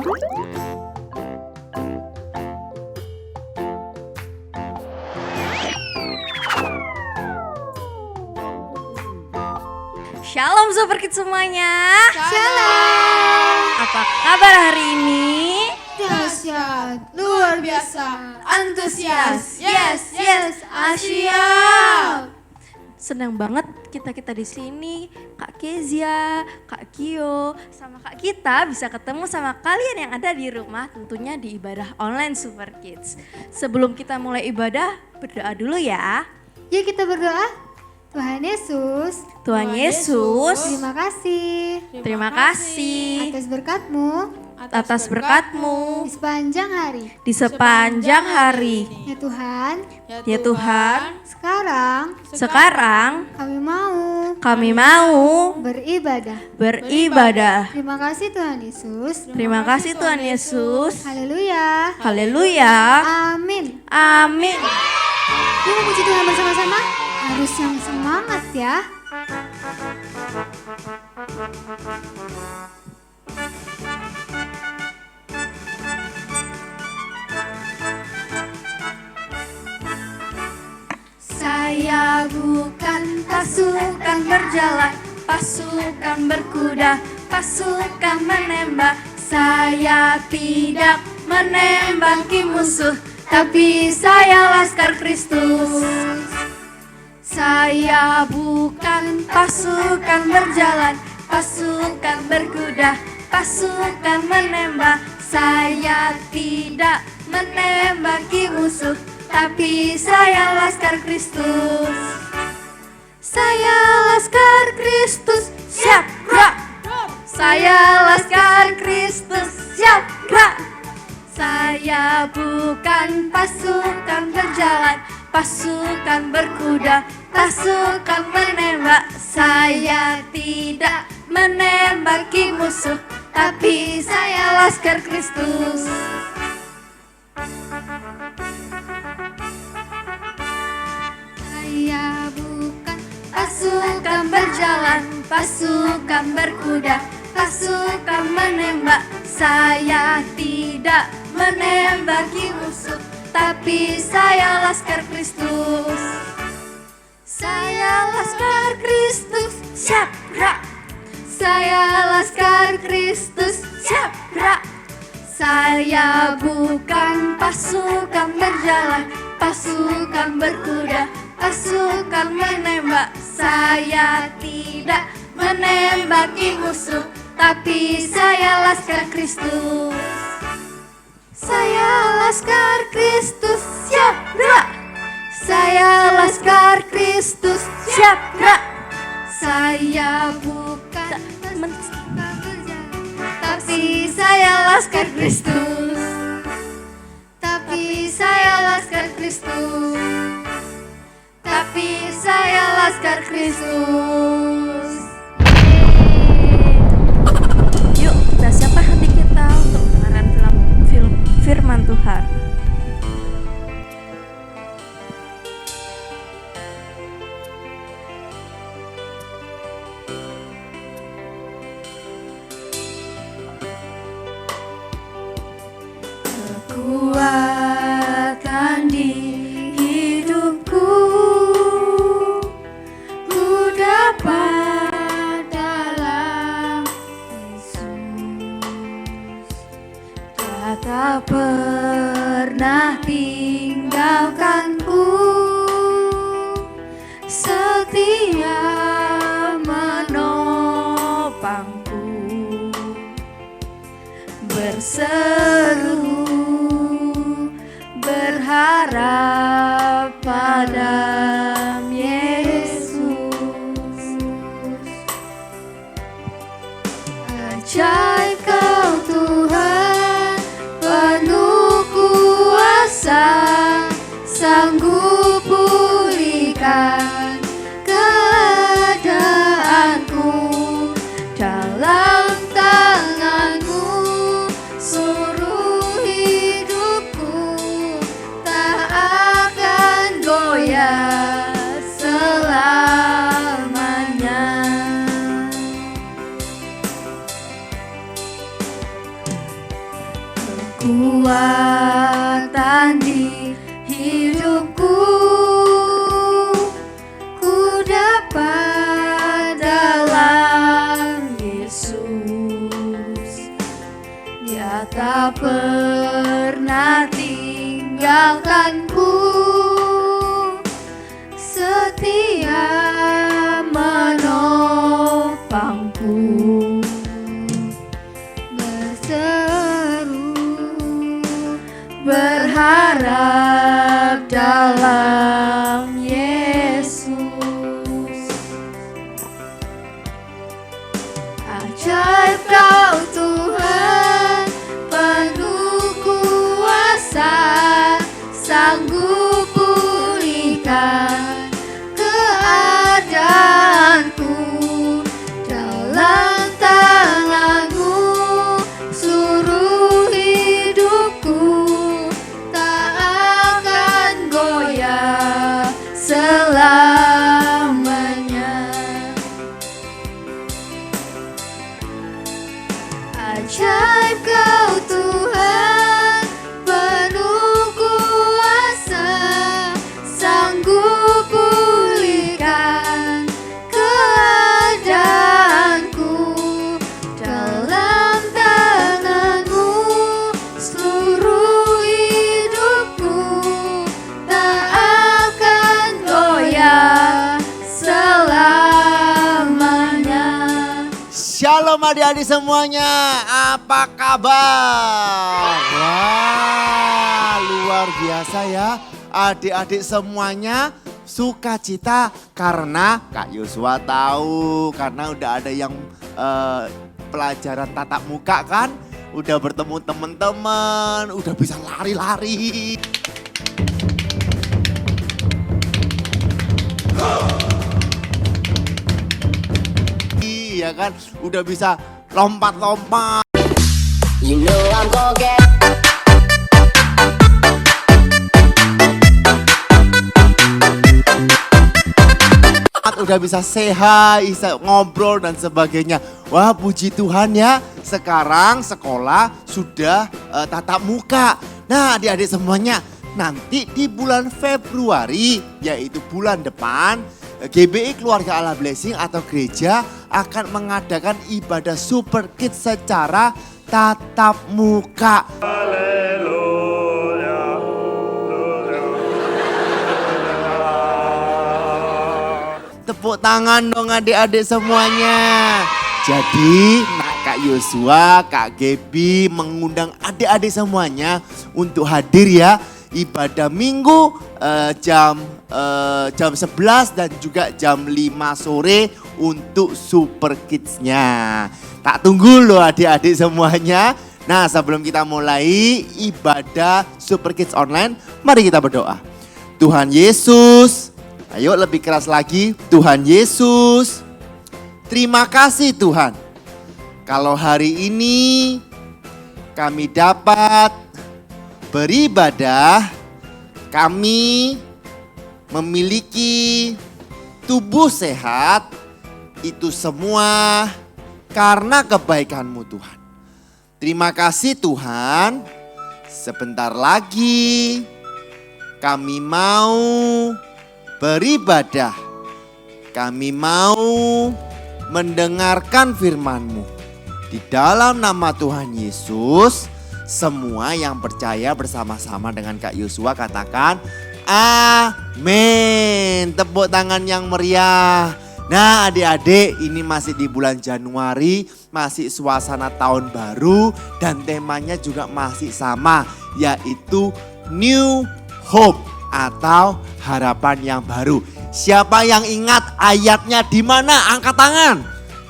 Shalom Super Kids semuanya. Shalom. Apa kabar hari ini? Dahsyat, luar biasa, antusias, yes, Asia. Senang banget kita di sini, Kak Kezia, Kak Kio, sama Kak Kita bisa ketemu sama kalian yang ada di rumah, tentunya di ibadah online Super Kids. Sebelum kita mulai ibadah, berdoa dulu ya. Yuk kita berdoa. Tuhan Yesus, Tuhan Yesus, terima kasih atas berkat-Mu di sepanjang hari. di sepanjang hari. Ya Tuhan, Ya Tuhan, sekarang kami mau beribadah. Terima kasih Tuhan Yesus. Terima kasih Tuhan Yesus. Haleluya. Haleluya. Amin. Amin. Yuk memuji Tuhan bersama-sama. Harus yang semangat ya. Saya bukan pasukan berjalan, pasukan berkuda, pasukan menembak. Saya tidak menembaki musuh, tapi saya laskar Kristus. Saya bukan pasukan berjalan, pasukan berkuda, pasukan menembak. Saya tidak menembaki musuh, tapi saya laskar Kristus. Saya laskar Kristus, siap gerak. Saya laskar Kristus, siap gerak. Saya bukan pasukan berjalan, pasukan berkuda, pasukan menembak. Saya tidak menembaki musuh, tapi saya laskar Kristus. Saya bukan pasukan berjalan, pasukan berkuda, pasukan menembak. Saya tidak menembaki musuh, tapi saya laskar Kristus. Saya laskar Kristus, siap gerak. Saya laskar Kristus, siap gerak. Saya bukan pasukan berjalan, pasukan berkuda, pasukan menembak. Saya tidak menembaki musuh, tapi saya laskar Kristus. Saya laskar Kristus, siap gerak. Saya laskar Kristus, siap gerak. Saya bukan pasukan berjalan, tapi saya laskar Kristus. Tapi saya laskar Kristus. Tapi saya laskar Kristus. Yuk kita siapkan hati kita untuk mendengarkan firman Tuhan. Kekuatan di hidupku, ku dapat dalam Yesus. Dia tak pernah tinggalkanku, setia menopangku, berseru berharap pada Yesus. Ajaib Kau Tuhan, penuh kuasa, sanggup pulihkan keadaanku. Dalam tangan-Mu seluruh hidupku tak kekuatan di hidupku. Ku dapat dalam Yesus. Dia tak pernah tinggalkanku, setia menopangku. Berseru, berharap dalam Yesus. Ajaib Kau Tuhan, penuh kuasa, sanggup pulihkan keadaanku. Dalam tangan-Mu seluruh hidupku tak akan goyah selamanya. Ajaib Kau Tuhan, penuh kuasa, sanggup pulihkan keadaanku. Dalam tangan-Mu seluruh hidupku tak akan goyah selamanya. Shalom adik-adik semuanya, apa kabar? Wah, luar biasa ya. Adik-adik semuanya sukacita karena Kak Yosua tahu. Karena udah ada yang pelajaran tatap muka kan. Udah bertemu teman-teman, udah bisa lari-lari. Iya kan, udah bisa lompat-lompat. You know I'm gonna get Udah bisa sehat, bisa ngobrol dan sebagainya. Wah, puji Tuhan ya. Sekarang sekolah sudah tatap muka. Nah, adik-adik semuanya, nanti di bulan Februari, yaitu bulan depan, GBI Keluarga Allah Blessing atau gereja akan mengadakan ibadah Super Kids secara tatap muka. Tepuk tangan dong adik-adik semuanya. Jadi Kak Yosua, Kak Gebi mengundang adik-adik semuanya untuk hadir ya. Ibadah minggu jam 11 dan juga jam 5 sore untuk Super Kids-nya. Tak tunggu loh adik-adik semuanya. Nah, sebelum kita mulai ibadah Super Kids online, mari kita berdoa. Tuhan Yesus, ayo lebih keras lagi. Tuhan Yesus, terima kasih Tuhan. Kalau hari ini kami dapat beribadah, kami memiliki tubuh sehat, itu semua karena kebaikan-Mu Tuhan. Terima kasih Tuhan, sebentar lagi kami mau beribadah. Kami mau mendengarkan firman-Mu. Di dalam nama Tuhan Yesus, semua yang percaya bersama-sama dengan Kak Yosua katakan amin. Tepuk tangan yang meriah. Nah adik-adik, ini masih di bulan Januari, masih suasana tahun baru dan temanya juga masih sama, yaitu New Hope atau harapan yang baru. Siapa yang ingat ayatnya di mana? Angkat tangan.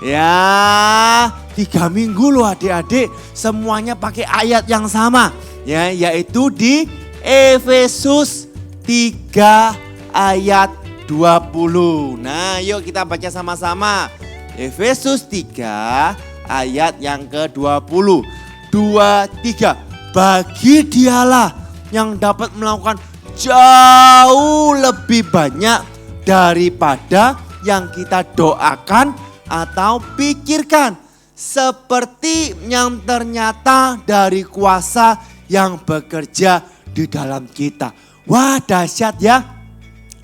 Ya, 3 minggu loh adik-adik, semuanya pakai ayat yang sama. Ya, yaitu di Efesus 3 ayat 20. Nah, yuk kita baca sama-sama. Efesus 3 ayat yang ke-20. 2, 3. Bagi Dialah yang dapat melakukan jauh lebih banyak daripada yang kita doakan atau pikirkan, seperti yang ternyata dari kuasa yang bekerja di dalam kita. Wah, dahsyat ya.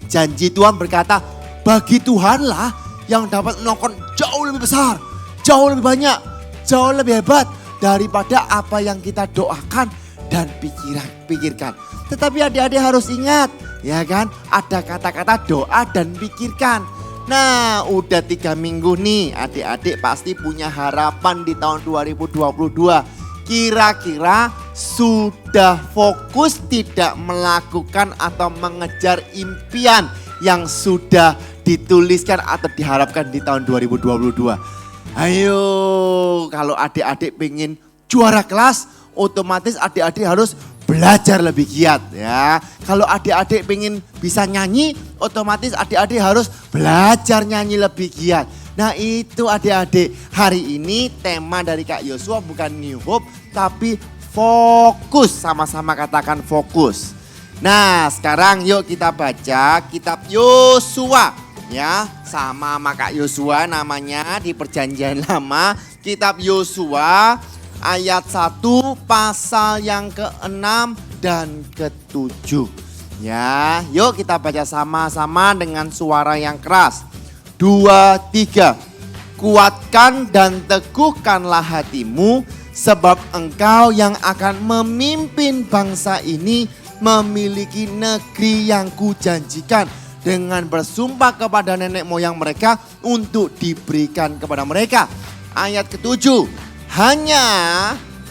Janji Tuhan berkata, bagi Tuhanlah yang dapat melakukan jauh lebih besar, jauh lebih banyak, jauh lebih hebat daripada apa yang kita doakan dan pikirkan. Tetapi adik-adik harus ingat, ya kan, ada kata-kata doa dan pikirkan. Nah, udah 3 minggu nih, adik-adik pasti punya harapan di tahun 2022. Kira-kira sudah fokus tidak melakukan atau mengejar impian yang sudah dituliskan atau diharapkan di tahun 2022. Ayo, kalau adik-adik pengen juara kelas, otomatis adik-adik harus belajar lebih giat ya. Kalau adik-adik pengen bisa nyanyi, otomatis adik-adik harus belajar nyanyi lebih giat. Nah itu adik-adik, hari ini tema dari Kak Yosua bukan New Hope, tapi fokus, sama-sama katakan fokus. Nah sekarang yuk kita baca kitab Yosua ya, sama Kak Yosua namanya di Perjanjian Lama, kitab Yosua ayat 1 pasal yang ke-6 dan ke-7. Ya, yuk kita baca sama-sama dengan suara yang keras. 2, 3. Kuatkan dan teguhkanlah hatimu, sebab engkau yang akan memimpin bangsa ini memiliki negeri yang kujanjikan dengan bersumpah kepada nenek moyang mereka untuk diberikan kepada mereka. Ayat ke-7. Hanya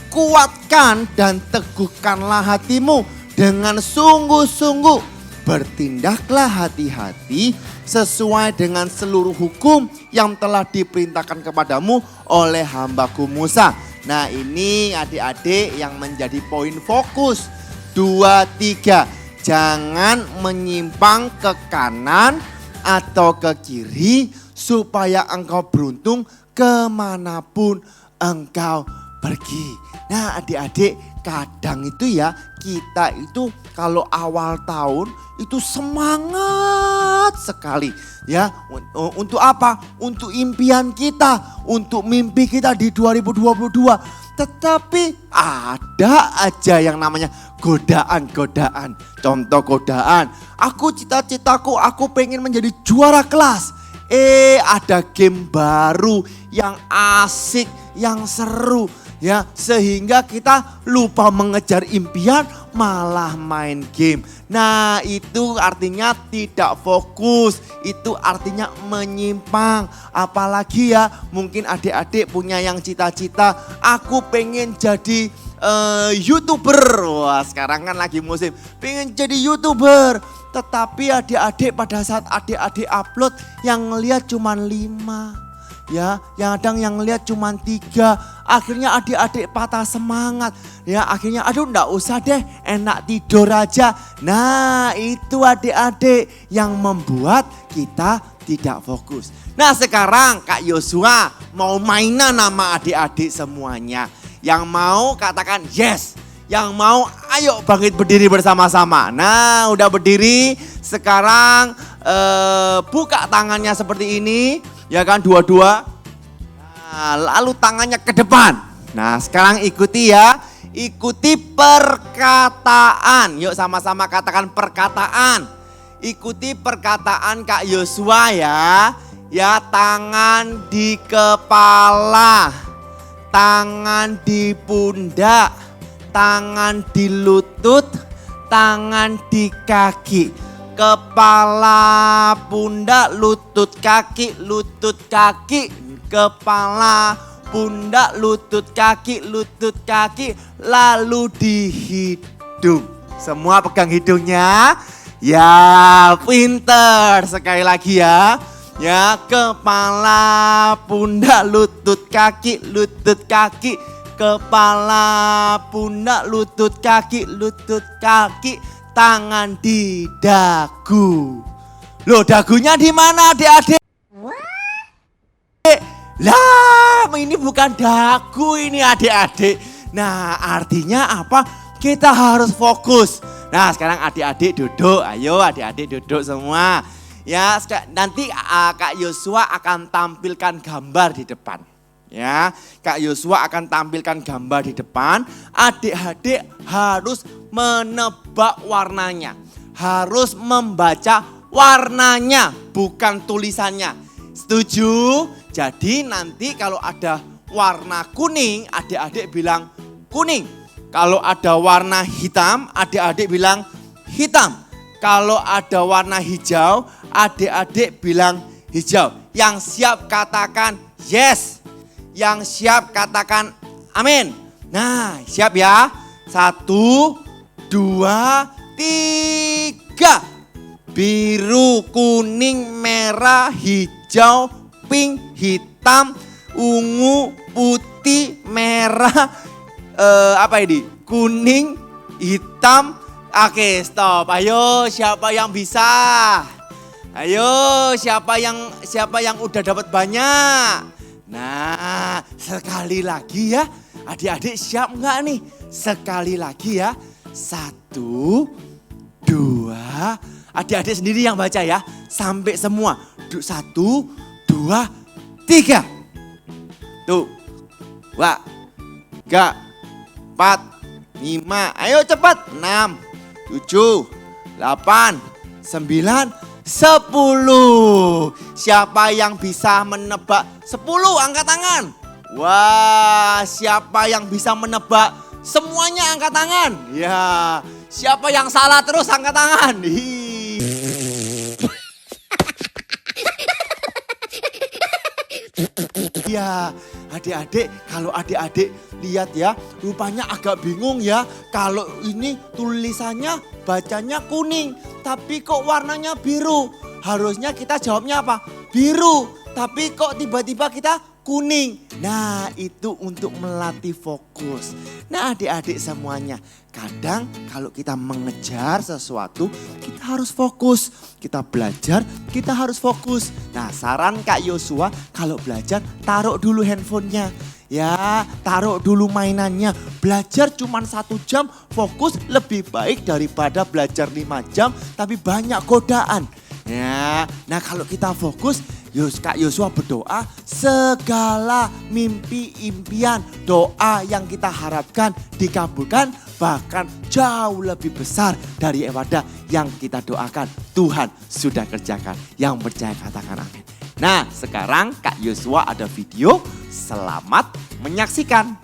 kuatkan dan teguhkanlah hatimu dengan sungguh-sungguh. Bertindaklah hati-hati sesuai dengan seluruh hukum yang telah diperintahkan kepadamu oleh hambaku Musa. Nah ini adik-adik yang menjadi poin fokus. 2, 3. Jangan menyimpang ke kanan atau ke kiri supaya engkau beruntung kemanapun engkau pergi. Nah adik-adik, kadang itu ya kita itu kalau awal tahun itu semangat sekali ya. Untuk apa? Untuk impian kita, untuk mimpi kita di 2022. Tetapi ada aja yang namanya godaan-godaan. Contoh godaan, cita-citaku aku pengen menjadi juara kelas. Ada game baru yang asik, yang seru ya, sehingga kita lupa mengejar impian malah main game. Nah itu artinya tidak fokus, itu artinya menyimpang. Apalagi ya mungkin adik-adik punya yang cita-cita, aku pengen jadi YouTuber. Wah sekarang kan lagi musim pengen jadi YouTuber. Tetapi adik-adik pada saat adik-adik upload yang ngeliat cuma 5. Ya, yang ngeliat cuma 3, akhirnya adik-adik patah semangat. Ya, akhirnya aduh enggak usah deh, enak tidur aja. Nah, itu adik-adik yang membuat kita tidak fokus. Nah, sekarang Kak Yosua mau mainan nama adik-adik semuanya. Yang mau katakan yes, yang mau ayo bangkit berdiri bersama-sama. Nah, udah berdiri, sekarang buka tangannya seperti ini. Ya kan dua-dua. Nah, lalu tangannya ke depan. Nah sekarang ikuti ya. Ikuti perkataan. Yuk sama-sama katakan perkataan. Ikuti perkataan Kak Yosua ya. Ya tangan di kepala. Tangan di pundak. Tangan di lutut. Tangan di kaki. Kepala, pundak, lutut, kaki, kepala, pundak, lutut, kaki, lalu di hidung. Semua pegang hidungnya. Ya, pinter. Sekali lagi ya. Ya, kepala, pundak, lutut, kaki, kepala, pundak, lutut, kaki, tangan di dagu. Loh dagunya di mana adik-adik? Lah ini bukan dagu ini adik-adik. Nah artinya apa? Kita harus fokus. Nah sekarang adik-adik duduk. Ayo adik-adik duduk semua. Ya nanti Kak Yosua akan tampilkan gambar di depan. Ya, Kak Yosua akan tampilkan gambar di depan. Adik-adik harus menebak warnanya. Harus membaca warnanya, bukan tulisannya. Setuju? Jadi nanti kalau ada warna kuning, adik-adik bilang kuning. Kalau ada warna hitam, adik-adik bilang hitam. Kalau ada warna hijau, adik-adik bilang hijau. Yang siap katakan yes. Yang siap katakan amin. Nah, siap ya? 1, 2, 3. Biru, kuning, merah, hijau, pink, hitam, ungu, putih, merah, apa ini? Kuning, hitam. Oke, stop. Ayo, siapa yang bisa? Ayo, siapa yang udah dapat banyak? Nah, sekali lagi ya. Adik-adik siap nggak nih? Sekali lagi ya. 1, 2. Adik-adik sendiri yang baca ya. Sampai semua. 1, 2, 3. Tuh. 2, 3, 4, 5. Ayo cepat. 6, 7, 8, 9, 10. Siapa yang bisa menebak 10? Angkat tangan. Wah, siapa yang bisa menebak semuanya? Angkat tangan. Ya, siapa yang salah terus angkat tangan. Ya, adik-adik, kalau adik-adik lihat ya, rupanya agak bingung ya. Kalau ini tulisannya bacanya kuning, tapi kok warnanya biru. Harusnya kita jawabnya apa? Biru, tapi kok tiba-tiba kita kuning. Nah, itu untuk melatih fokus. Nah, adik-adik semuanya, kadang kalau kita mengejar sesuatu, kita harus fokus. Kita belajar, kita harus fokus. Nah, saran Kak Yosua, kalau belajar taruh dulu handphonenya. Ya, taruh dulu mainannya. Belajar cuma 1 jam, fokus lebih baik daripada belajar 5 jam tapi banyak godaan. Ya, nah kalau kita fokus, Kak Yosua berdoa segala mimpi, impian, doa yang kita harapkan dikabulkan, bahkan jauh lebih besar daripada yang kita doakan. Tuhan sudah kerjakan. Yang percaya katakan amin. Nah, sekarang Kak Yosua ada video. Selamat menyaksikan.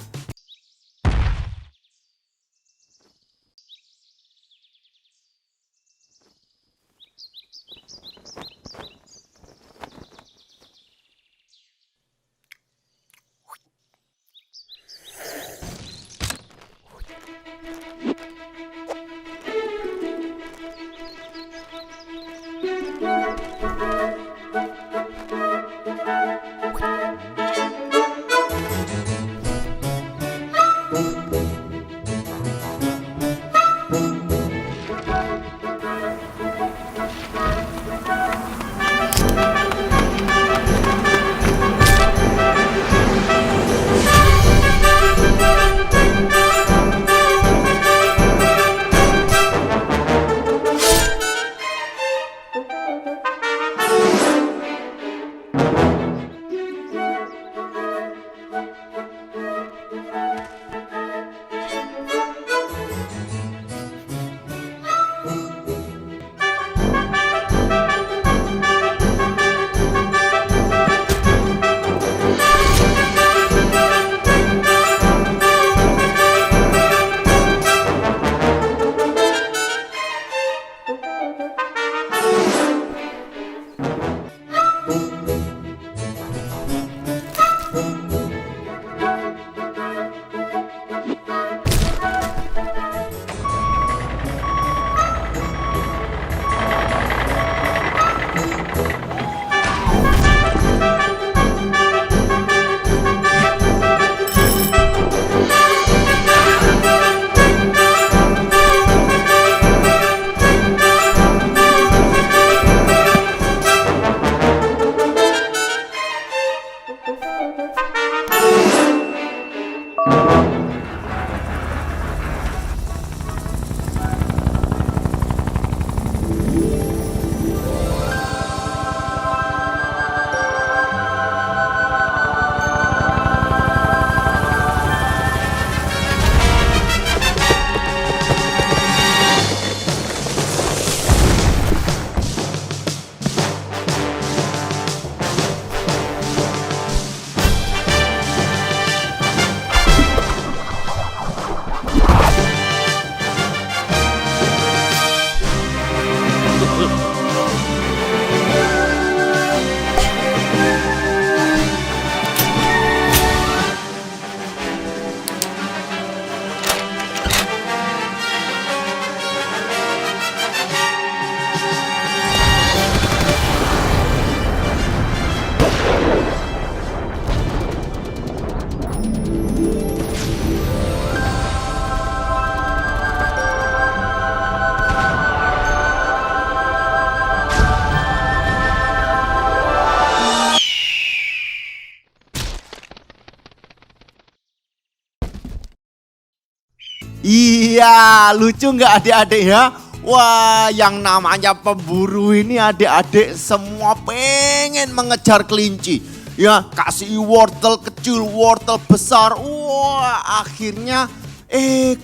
Iya, lucu nggak adik-adik ya? Wah, yang namanya pemburu ini adik-adik semua pengen mengejar kelinci. Ya, kasih wortel kecil, wortel besar. Wah, akhirnya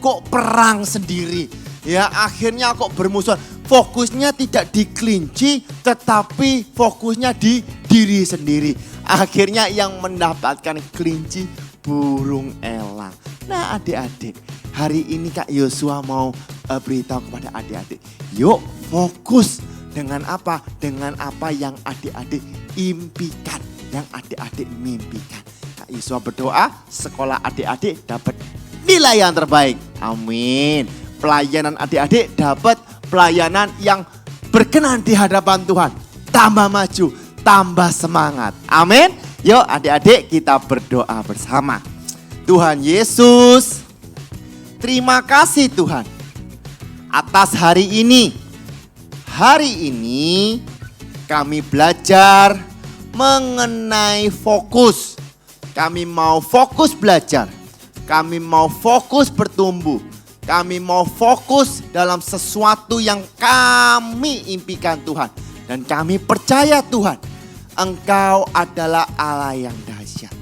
kok perang sendiri. Ya, akhirnya kok bermusuhan. Fokusnya tidak di kelinci, tetapi fokusnya di diri sendiri. Akhirnya yang mendapatkan kelinci burung elang. Nah adik-adik, hari ini Kak Yosua mau beritahu kepada adik-adik. Yuk fokus dengan apa? Dengan apa yang adik-adik impikan, yang adik-adik mimpikan. Kak Yosua berdoa sekolah adik-adik dapat nilai yang terbaik. Amin. Pelayanan adik-adik dapat pelayanan yang berkenan di hadapan Tuhan. Tambah maju, tambah semangat. Amin. Yuk adik-adik kita berdoa bersama. Tuhan Yesus, terima kasih Tuhan atas hari ini. Hari ini kami belajar mengenai fokus. Kami mau fokus belajar. Kami mau fokus bertumbuh. Kami mau fokus dalam sesuatu yang kami impikan Tuhan. Dan kami percaya Tuhan, Engkau adalah Allah yang dahsyat.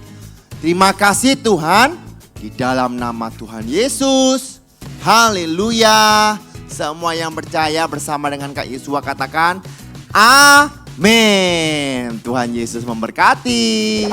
Terima kasih Tuhan, di dalam nama Tuhan Yesus. Haleluya. Semua yang percaya bersama dengan Kak Yosua katakan amin. Tuhan Yesus memberkati.